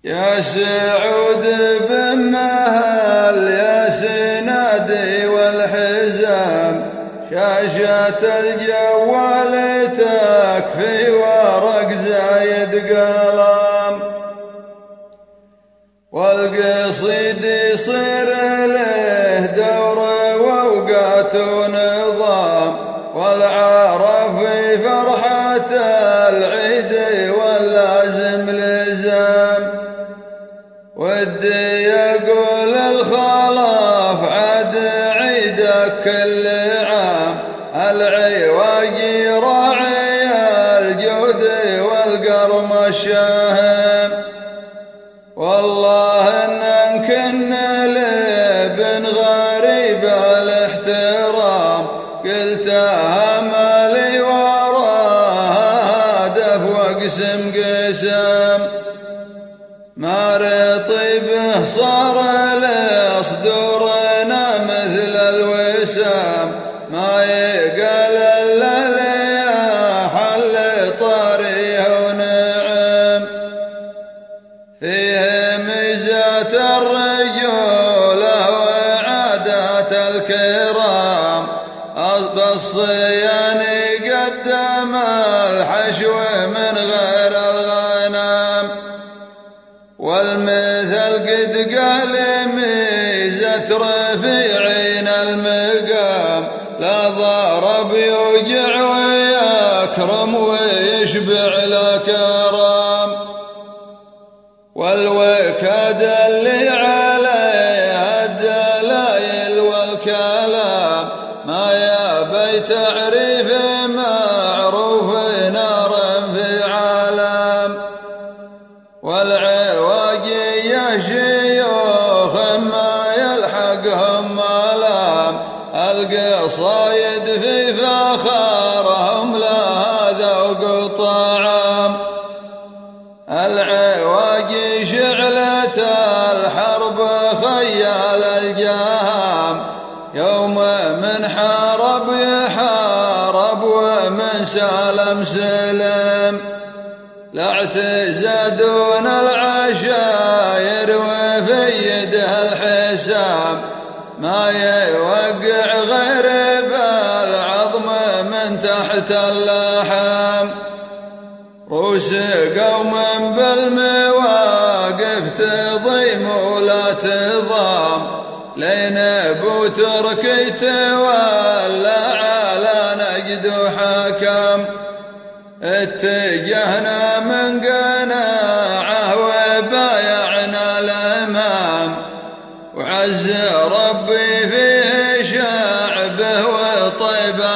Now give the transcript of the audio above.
يا سعود بن مهل يا سنادي والحزام، شاشة الجوال تكفي ورق زايد قلم، والقصيد يصير له دور واوقات ونظام، والعرف في فرحة العيد واللازم لزام، ودي يقول الخلاف عاد عيدك كل عام، العواقي راعي الجود والقرم الشاهم، والله ان كنا لابن غريب الاحترام، قلتها مالي وراها هدف واقسم قسم، ما رطيبه صار لصدورنا مثل الوسام، ما يقال الا لي حل طريه ونعم، فيه ميزات الرجوله وعادات الكرام، بالصيان قدم الحشو من غير الغنم، والمثل قد قال ميزة رفيعين المقام، لا ضرب يوجع ويكرم ويشبع الكرام، والوكاد اللي عليها الدلايل والكلام، ما يبي تعريف معروف نار في عالم، والعواقي يا شيوخ ما يلحقهم ملام، القصايد في فخارهم لها ذوق طعام، العواقي شعلة الحرب خيال الجهام، يوم من حارب يحارب ومن سالم سلم، لا اعتزادون العشاير وفي يدها الحسام، ما يوقع غير بالعظم من تحت اللحم، روس قوم بالمواقف تضيم ولا تضام، لين ابو تركي تولى على نجد حكم، اتجهنا من قناعه وبايعنا الامام، وعز ربي فيه شعبه وطيبه